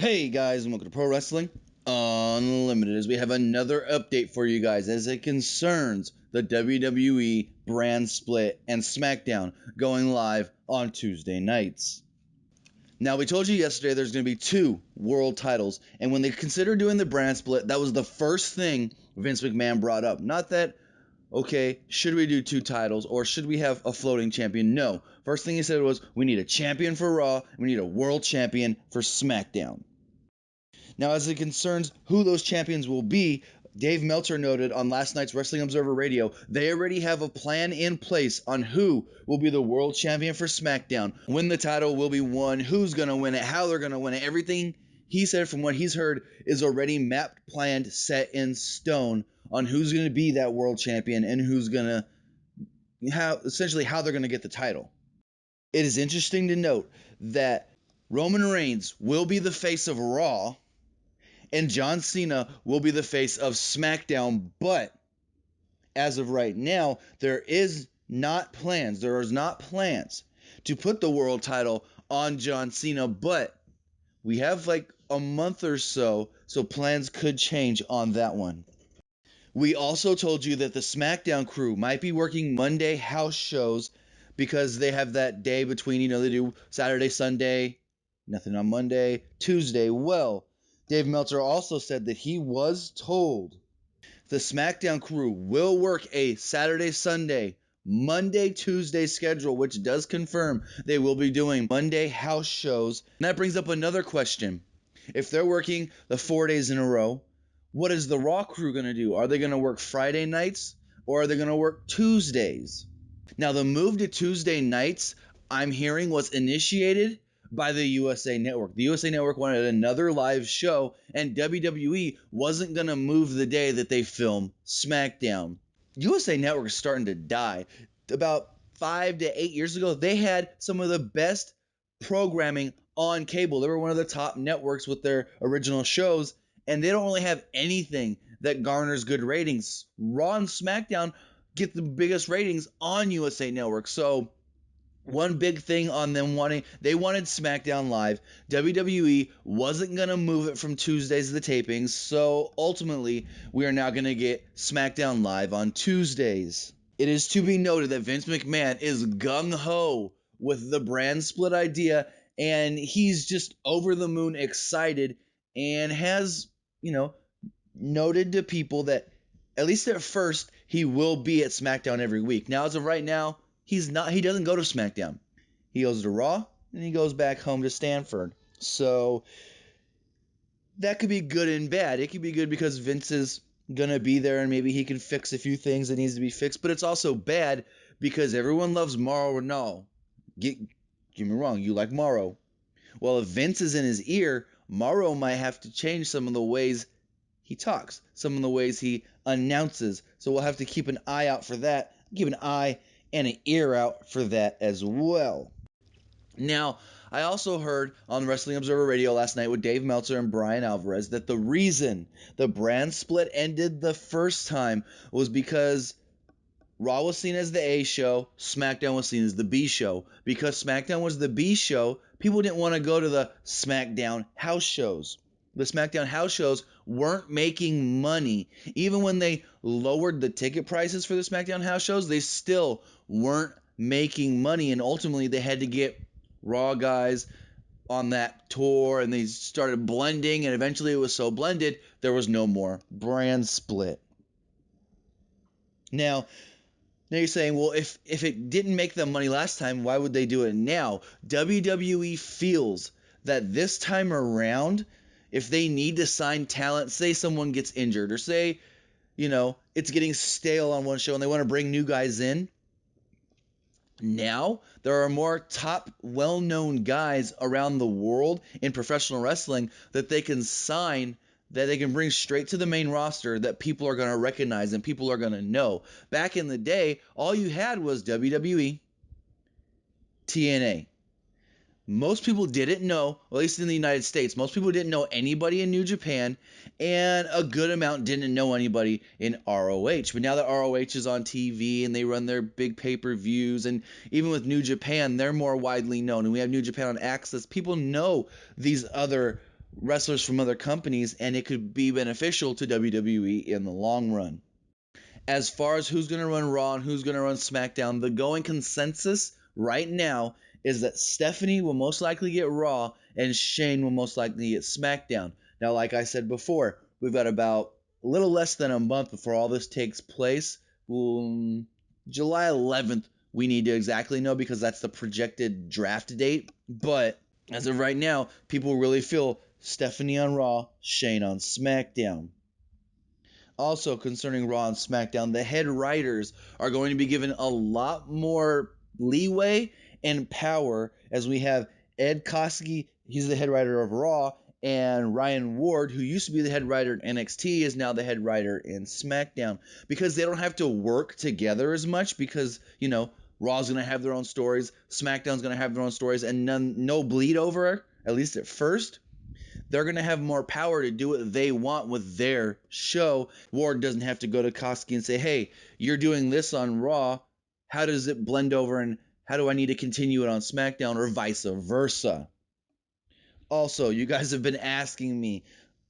Hey guys, and welcome to Pro Wrestling Unlimited, as we have another update for you guys as it concerns the WWE Brand Split and Smackdown going live on Tuesday nights. Now, we told you yesterday there's going to be 2 world titles, and when they considered doing the Brand Split, that was the first thing Vince McMahon brought up. Not that, okay, should we do 2 titles or should we have a floating champion? No. First thing he said was, we need a champion for Raw, and we need a world champion for SmackDown. Now, as it concerns who those champions will be, Dave Meltzer noted on last night's Wrestling Observer Radio, they already have a plan in place on who will be the world champion for SmackDown, when the title will be won, who's going to win it, how they're going to win it. Everything he said from what he's heard is already mapped, planned, set in stone on who's going to be that world champion and who's going to, essentially how they're going to get the title. It is interesting to note that Roman Reigns will be the face of Raw, and John Cena will be the face of SmackDown, but as of right now, there is not plans to put the world title on John Cena, but we have like a month or so plans could change on that one. We also told you that the Smackdown crew might be working Monday house shows because they have that day between, they do Saturday, Sunday, nothing on Monday, Tuesday. Well, Dave Meltzer also said that he was told the Smackdown crew will work a Saturday, Sunday, Monday, Tuesday schedule, which does confirm they will be doing Monday house shows. And that brings up another question. If they're working the 4 days in a row, what is the Raw crew going to do? Are they going to work Friday nights or are they going to work Tuesdays? Now, the move to Tuesday nights, I'm hearing, was initiated by the USA Network. The USA Network wanted another live show, and WWE wasn't going to move the day that they film SmackDown. USA Network is starting to die. About 5 to 8 years ago, they had some of the best programming on cable. They were one of the top networks with their original shows, and they don't really have anything that garners good ratings. Raw and SmackDown get the biggest ratings on USA Network. So one big thing on them they wanted SmackDown live. WWE wasn't going to move it from Tuesdays to the tapings. So ultimately, we are now going to get SmackDown live on Tuesdays. It is to be noted that Vince McMahon is gung-ho with the brand split idea, and he's just over the moon excited and has, noted to people that at least at first he will be at SmackDown every week. Now, as of right now, he doesn't go to SmackDown. He goes to Raw and he goes back home to Stanford. So that could be good and bad. It could be good because Vince is going to be there and maybe he can fix a few things that needs to be fixed, but it's also bad because everyone loves Mauro Ranallo. Get me wrong, you like Mauro. Well, if Vince is in his ear, Mauro might have to change some of the ways he talks, some of the ways he announces. So we'll have to keep an eye out for that. Keep an eye and an ear out for that as well. Now, I also heard on Wrestling Observer Radio last night with Dave Meltzer and Brian Alvarez that the reason the brand split ended the first time was because Raw was seen as the A show, SmackDown was seen as the B show. Because SmackDown was the B show, people didn't want to go to the SmackDown house shows. The SmackDown house shows weren't making money. Even when they lowered the ticket prices for the SmackDown house shows, they still weren't making money. And ultimately, they had to get Raw guys on that tour, and they started blending. And eventually, it was so blended, there was no more brand split. Now you're saying, well, if it didn't make them money last time, why would they do it now? WWE feels that this time around, if they need to sign talent, say someone gets injured or say, it's getting stale on one show and they want to bring new guys in, now there are more top well-known guys around the world in professional wrestling that they can sign, that they can bring straight to the main roster that people are going to recognize and people are going to know. Back in the day, all you had was WWE, TNA. Most people didn't know, at least in the United States, most people didn't know anybody in New Japan, and a good amount didn't know anybody in ROH. But now that ROH is on TV and they run their big pay-per-views, and even with New Japan, they're more widely known. And we have New Japan on Access. People know these other wrestlers from other companies, and it could be beneficial to WWE in the long run. As far as who's going to run Raw and who's going to run SmackDown, the going consensus right now is that Stephanie will most likely get Raw and Shane will most likely get SmackDown. Now, like I said before, we've got about a little less than a month before all this takes place. July 11th, we need to exactly know because that's the projected draft date. But as of right now, people really feel Stephanie on Raw, Shane on SmackDown. Also, concerning Raw and SmackDown, the head writers are going to be given a lot more leeway and power as we have Ed Koskey, he's the head writer of Raw, and Ryan Ward, who used to be the head writer in NXT, is now the head writer in SmackDown, because they don't have to work together as much because, Raw's going to have their own stories, SmackDown's going to have their own stories, and no bleed over, at least at first. They're going to have more power to do what they want with their show. Ward doesn't have to go to Koski and say, hey, you're doing this on Raw. How does it blend over and how do I need to continue it on SmackDown or vice versa? Also, you guys have been asking me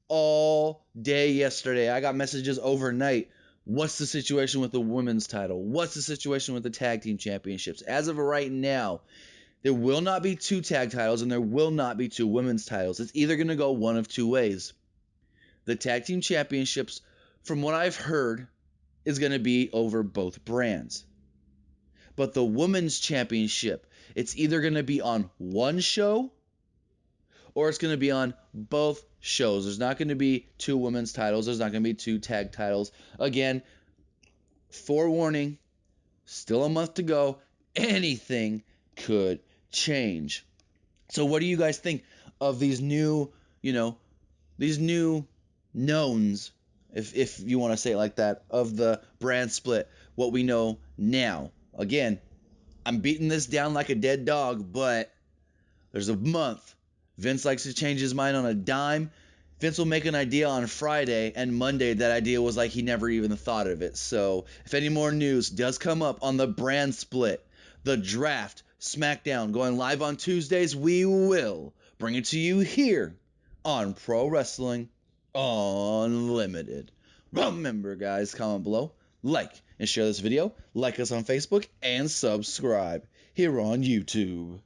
all day yesterday. I got messages overnight. What's the situation with the women's title? What's the situation with the Tag Team Championships? As of right now, there will not be 2 tag titles and there will not be 2 women's titles. It's either going to go one of 2 ways. The Tag Team Championships, from what I've heard, is going to be over both brands. But the Women's Championship, it's either going to be on one show or it's going to be on both shows. There's not going to be 2 women's titles. There's not going to be 2 tag titles. Again, forewarning, still a month to go. Anything could change. So what do you guys think of these new, these new knowns, if you want to say it like that, of the brand split, what we know now? Again, I'm beating this down like a dead dog, but there's a month. Vince likes to change his mind on a dime. Vince will make an idea on Friday, and Monday that idea was like he never even thought of it. So if any more news does come up on the brand split, the draft, SmackDown going live on Tuesdays, we will bring it to you here on Pro Wrestling Unlimited. Remember, guys, comment below, like and share this video, like us on Facebook, and subscribe here on YouTube.